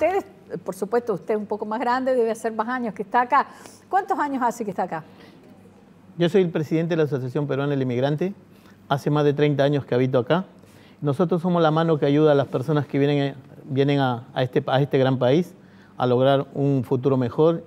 ustedes, por supuesto, usted es un poco más grande, debe hacer más años que está acá. ¿Cuántos años hace que está acá? Yo soy el presidente de la Asociación Peruana del Inmigrante. Hace más de 30 años que habito acá. Nosotros somos la mano que ayuda a las personas que vienen a este gran país a lograr un futuro mejor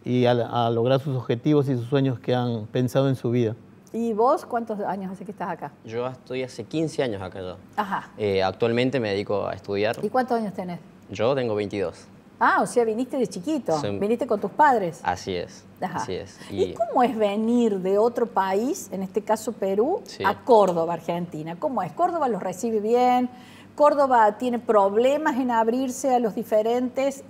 y a lograr sus objetivos y sus sueños que han pensado en su vida. ¿Y vos cuántos años hace que estás acá? Yo estoy hace 15 años acá ya. Ajá. Actualmente me dedico a estudiar. ¿Y cuántos años tenés? Yo tengo 22. Ah, o sea, viniste de chiquito, viniste con tus padres. Así es, Ajá. así es. ¿Y cómo es venir de otro país, en este caso Perú, a Córdoba, Argentina? ¿Cómo es? ¿Córdoba los recibe bien? ¿Córdoba tiene problemas en abrirse a los diferentes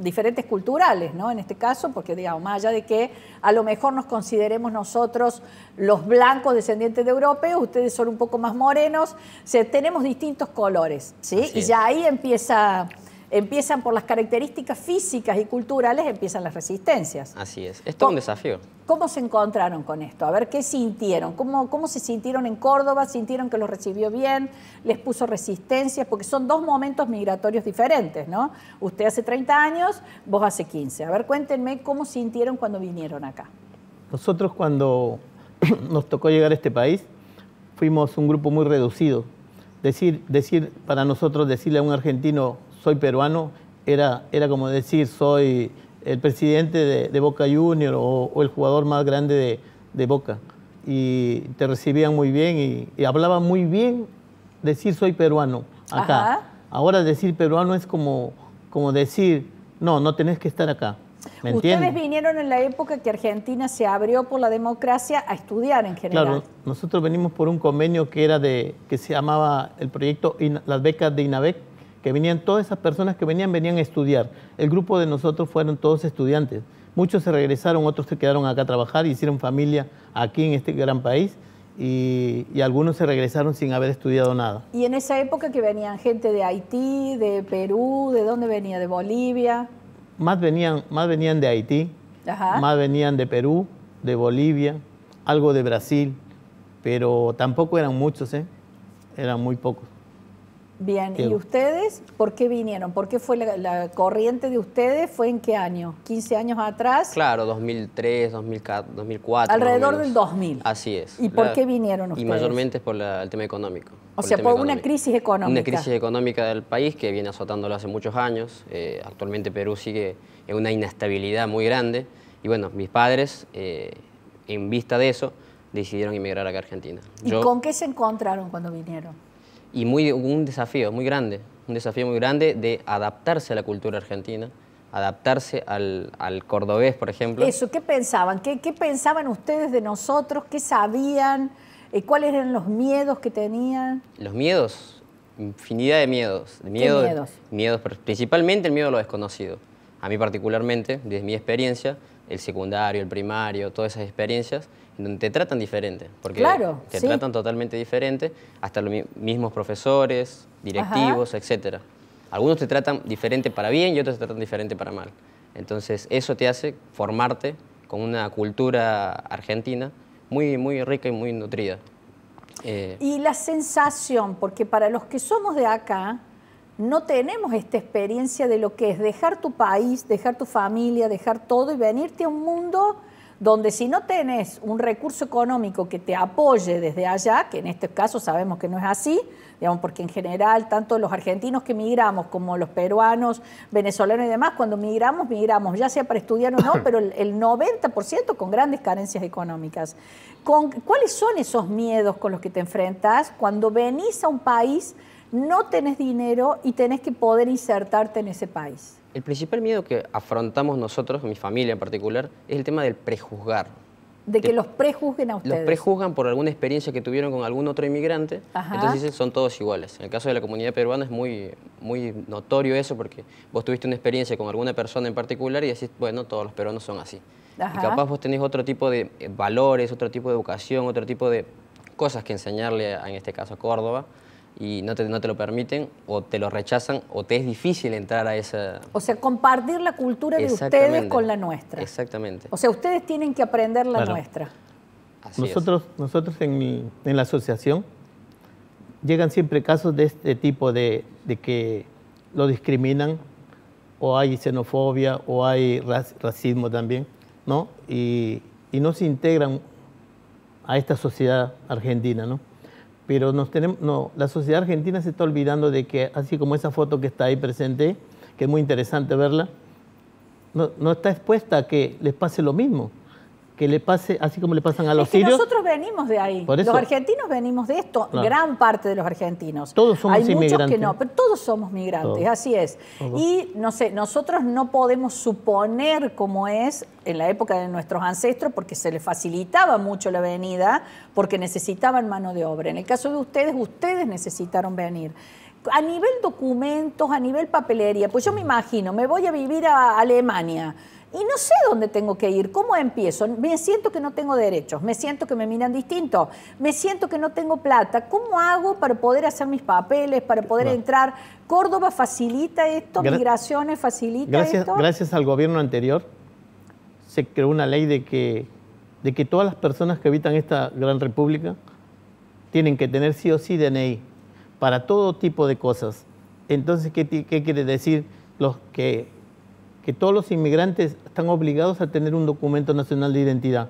culturales, ¿no? En este caso, porque digamos, más allá de que a lo mejor nos consideremos nosotros los blancos descendientes de europeos, ustedes son un poco más morenos, o sea, tenemos distintos colores, ¿sí? Y ya ahí empiezan por las características físicas y culturales, empiezan las resistencias. Así es todo un desafío. ¿Cómo se encontraron con esto? A ver, ¿qué sintieron? ¿Cómo se sintieron en Córdoba? ¿Sintieron que los recibió bien? ¿Les puso resistencias? Porque son dos momentos migratorios diferentes, ¿no? Usted hace 30 años, vos hace 15. A ver, cuéntenme cómo sintieron cuando vinieron acá. Nosotros cuando nos tocó llegar a este país, fuimos un grupo muy reducido. Para nosotros, decirle a un argentino, soy peruano, era como decir, soy el presidente de Boca Juniors o el jugador más grande de Boca. Y te recibían muy bien y hablaban muy bien decir soy peruano acá. Ajá. Ahora decir peruano es como decir, no tenés que estar acá. ¿Me entiendes? Ustedes vinieron en la época que Argentina se abrió por la democracia a estudiar en general. Claro, nosotros venimos por un convenio que se llamaba el proyecto, las becas de INABEC, que venían todas esas personas que venían a estudiar. El grupo de nosotros fueron todos estudiantes. Muchos se regresaron, otros se quedaron acá a trabajar, hicieron familia aquí en este gran país y algunos se regresaron sin haber estudiado nada. ¿Y en esa época que venían gente de Haití, de Perú, de dónde venía? ¿De Bolivia? Más venían de Haití, ajá, más venían de Perú, de Bolivia, algo de Brasil, pero tampoco eran muchos, eran muy pocos. Bien, ¿y ustedes por qué vinieron? ¿Por qué fue la corriente de ustedes? ¿Fue en qué año? ¿15 años atrás? Claro, 2003, 2004. Alrededor del 2000. Así es. ¿Y por qué vinieron ustedes? Y mayormente es por el tema económico. O sea, por una crisis económica. Una crisis económica del país que viene azotándolo hace muchos años. Actualmente Perú sigue en una inestabilidad muy grande. Y bueno, mis padres, en vista de eso, decidieron emigrar acá a Argentina. ¿Y con qué se encontraron cuando vinieron? Y un desafío muy grande de adaptarse a la cultura argentina, adaptarse al cordobés, por ejemplo. Eso, ¿qué pensaban? ¿Qué pensaban ustedes de nosotros? ¿Qué sabían? ¿Cuáles eran los miedos que tenían? Los miedos, infinidad de miedos. ¿Qué miedos? Miedos, principalmente el miedo a lo desconocido. A mí particularmente, desde mi experiencia, el secundario, el primario, todas esas experiencias, donde te tratan diferente, porque claro, te tratan totalmente diferente, hasta los mismos profesores, directivos, etcétera. Algunos te tratan diferente para bien y otros te tratan diferente para mal. Entonces eso te hace formarte con una cultura argentina muy, muy rica y muy nutrida. Y la sensación, porque para los que somos de acá, no tenemos esta experiencia de lo que es dejar tu país, dejar tu familia, dejar todo y venirte a un mundo donde si no tenés un recurso económico que te apoye desde allá, que en este caso sabemos que no es así, digamos, porque en general tanto los argentinos que migramos como los peruanos, venezolanos y demás, cuando migramos ya sea para estudiar o no, pero el 90% con grandes carencias económicas. ¿Cuáles son esos miedos con los que te enfrentas cuando venís a un país, no tenés dinero y tenés que poder insertarte en ese país? El principal miedo que afrontamos nosotros, mi familia en particular, es el tema del prejuzgar. De que los prejuzguen a ustedes. Los prejuzgan por alguna experiencia que tuvieron con algún otro inmigrante, ajá, entonces dicen son todos iguales. En el caso de la comunidad peruana es muy, muy notorio eso, porque vos tuviste una experiencia con alguna persona en particular y decís, bueno, todos los peruanos son así. Ajá. Y capaz vos tenés otro tipo de valores, otro tipo de educación, otro tipo de cosas que enseñarle, en este caso a Córdoba, y no te lo permiten, o te lo rechazan, o te es difícil entrar a esa... O sea, compartir la cultura de ustedes con la nuestra. Exactamente. O sea, ustedes tienen que aprender la nuestra. Así nosotros en la asociación llegan siempre casos de este tipo, de que lo discriminan o hay xenofobia, o hay racismo también, ¿no? Y no se integran a esta sociedad argentina, ¿no? Pero la sociedad argentina se está olvidando de que, así como esa foto que está ahí presente, que es muy interesante verla, no está expuesta a que les pase lo mismo, que le pase así como le pasan a los sirios. Nosotros venimos de ahí. Los argentinos venimos de esto, claro. Gran parte de los argentinos. Todos somos inmigrantes. Hay muchos que no, pero todos somos migrantes, todos. Así es. Todos. Y no sé, nosotros no podemos suponer cómo es en la época de nuestros ancestros porque se les facilitaba mucho la venida porque necesitaban mano de obra. En el caso de ustedes necesitaron venir. A nivel documentos, a nivel papelería, pues yo me imagino, me voy a vivir a Alemania y no sé dónde tengo que ir, ¿cómo empiezo? Me siento que no tengo derechos, me siento que me miran distinto, me siento que no tengo plata. ¿Cómo hago para poder hacer mis papeles, para poder entrar? ¿Córdoba facilita esto? ¿Migraciones facilita esto? Gracias al gobierno anterior se creó una ley de que todas las personas que habitan esta gran república tienen que tener sí o sí DNI para todo tipo de cosas. Entonces, ¿qué quiere decir? Que todos los inmigrantes están obligados a tener un documento nacional de identidad.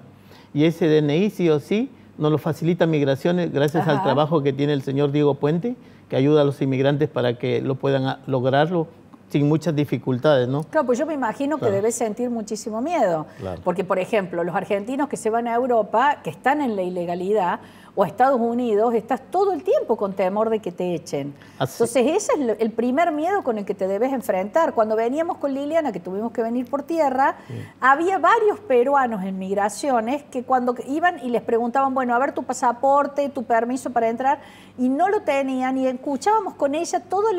Y ese DNI, sí o sí, nos lo facilita Migraciones gracias al trabajo que tiene el señor Diego Puente, que ayuda a los inmigrantes para que lo puedan lograrlo sin muchas dificultades, ¿no? Claro, pues yo me imagino que debes sentir muchísimo miedo. Claro. Porque, por ejemplo, los argentinos que se van a Europa, que están en la ilegalidad, o a Estados Unidos, estás todo el tiempo con temor de que te echen. Entonces, ese es el primer miedo con el que te debes enfrentar. Cuando veníamos con Liliana, que tuvimos que venir por tierra, había varios peruanos en migraciones que cuando iban y les preguntaban, bueno, a ver tu pasaporte, tu permiso para entrar, y no lo tenían, y escuchábamos con ella todas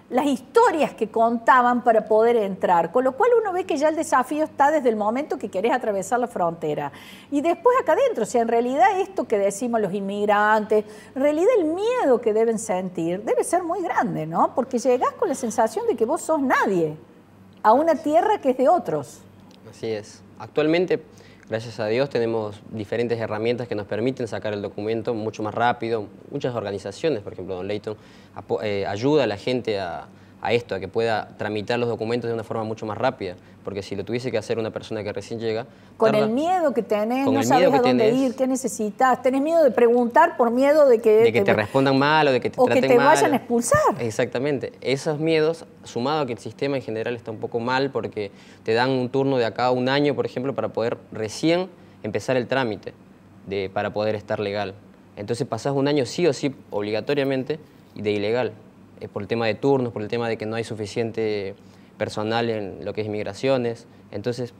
las historias que contaban para poder entrar, con lo cual uno ve que ya el desafío está desde el momento que querés atravesar la frontera. Y después acá adentro, o sea, en realidad esto que decimos los inmigrantes, en realidad el miedo que deben sentir debe ser muy grande, ¿no? Porque llegás con la sensación de que vos sos nadie a una tierra que es de otros. Así es. Actualmente, gracias a Dios, tenemos diferentes herramientas que nos permiten sacar el documento mucho más rápido. Muchas organizaciones, por ejemplo, Don Leighton, ayuda a la gente a esto, a que pueda tramitar los documentos de una forma mucho más rápida. Porque si lo tuviese que hacer una persona que recién llega... Con el miedo que tenés, no sabes a dónde ir, qué necesitas. Tenés miedo de preguntar por miedo de que te respondan mal o de que te traten mal. O que te vayan a expulsar. Exactamente. Esos miedos, sumado a que el sistema en general está un poco mal porque te dan un turno de acá a un año, por ejemplo, para poder recién empezar el trámite para poder estar legal. Entonces pasás un año sí o sí, obligatoriamente, de ilegal. Por el tema de turnos, por el tema de que no hay suficiente personal en lo que es inmigraciones. Entonces,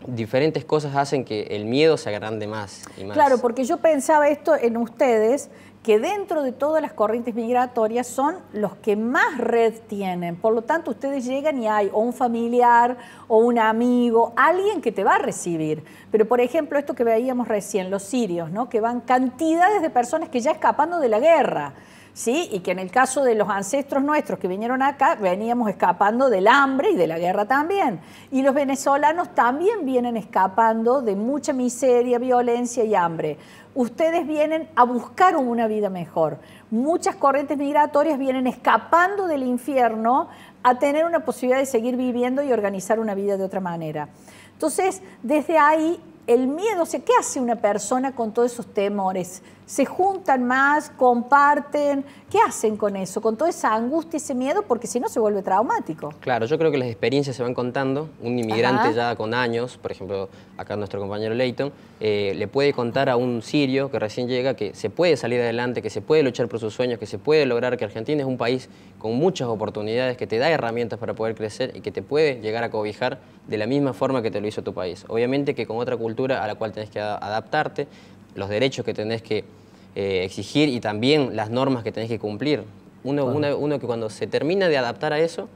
diferentes cosas hacen que el miedo se agrande más y más. Claro, porque yo pensaba esto en ustedes, que dentro de todas las corrientes migratorias son los que más red tienen. Por lo tanto, ustedes llegan y hay o un familiar o un amigo, alguien que te va a recibir. Pero, por ejemplo, esto que veíamos recién, los sirios, ¿no? Que van cantidades de personas que ya escapando de la guerra, ¿sí? Y que en el caso de los ancestros nuestros que vinieron acá, veníamos escapando del hambre y de la guerra también. Y los venezolanos también vienen escapando de mucha miseria, violencia y hambre. Ustedes vienen a buscar una vida mejor. Muchas corrientes migratorias vienen escapando del infierno a tener una posibilidad de seguir viviendo y organizar una vida de otra manera. Entonces, desde ahí, el miedo, o sea, ¿qué hace una persona con todos esos temores? ¿Se juntan más, comparten? ¿Qué hacen con eso, con toda esa angustia, ese miedo? Porque si no se vuelve traumático. Claro, yo creo que las experiencias se van contando. Un inmigrante ya con años, por ejemplo, acá nuestro compañero Leighton, le puede contar a un sirio que recién llega que se puede salir adelante, que se puede luchar por sus sueños, que se puede lograr, que Argentina es un país con muchas oportunidades, que te da herramientas para poder crecer y que te puede llegar a cobijar de la misma forma que te lo hizo tu país. Obviamente que con otra cultura a la cual tenés que adaptarte, los derechos que tenés que exigir y también las normas que tenés que cumplir. Uno que cuando se termina de adaptar a eso,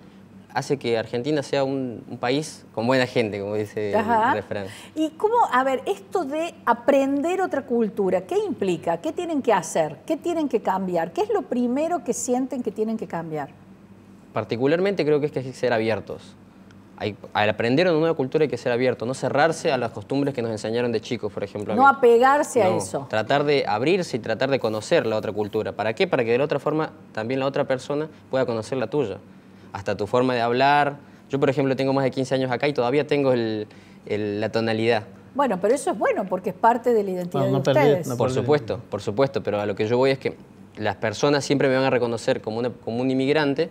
hace que Argentina sea un país con buena gente, como dice el refrán. Y cómo, a ver, esto de aprender otra cultura, ¿qué implica? ¿Qué tienen que hacer? ¿Qué tienen que cambiar? ¿Qué es lo primero que sienten que tienen que cambiar? Particularmente creo que es que hay que ser abiertos. Al aprender una nueva cultura hay que ser abierto, no cerrarse a las costumbres que nos enseñaron de chicos, por ejemplo. No apegarse a eso. Tratar de abrirse y tratar de conocer la otra cultura. ¿Para qué? Para que de la otra forma también la otra persona pueda conocer la tuya. Hasta tu forma de hablar, Yo, por ejemplo, tengo más de 15 años acá y todavía tengo la tonalidad. Bueno, pero eso es bueno porque es parte de la identidad de ustedes. Por supuesto, pero a lo que yo voy es que las personas siempre me van a reconocer como un inmigrante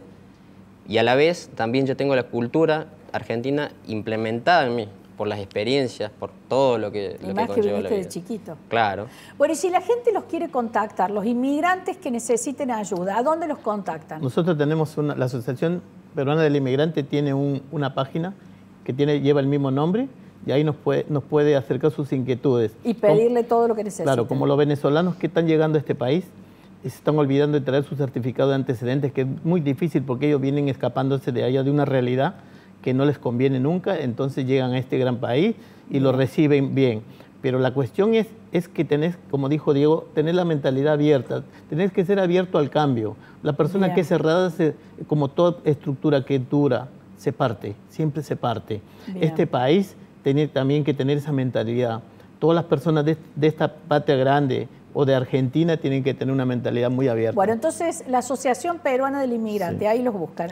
y a la vez también yo tengo la cultura argentina implementada en mí por las experiencias, por todo lo que conlleva la vida. Y más que viviste de chiquito. Claro. Bueno, y si la gente los quiere contactar, los inmigrantes que necesiten ayuda, ¿a dónde los contactan? Nosotros tenemos la Asociación Peruana del Inmigrante tiene una página que lleva el mismo nombre y ahí nos puede acercar sus inquietudes. Y pedirle todo lo que necesiten. Claro, como los venezolanos que están llegando a este país se están olvidando de traer su certificado de antecedentes, que es muy difícil porque ellos vienen escapándose de allá de una realidad que no les conviene nunca, entonces llegan a este gran país y lo reciben bien. Pero la cuestión es que tenés, como dijo Diego, tener la mentalidad abierta, tenés que ser abierto al cambio. La persona que es cerrada, como toda estructura que dura, se parte, siempre se parte. Bien. Este país tiene también que tener esa mentalidad. Todas las personas de esta patria grande o de Argentina tienen que tener una mentalidad muy abierta. Bueno, entonces la Asociación Peruana del Inmigrante, ahí los buscan.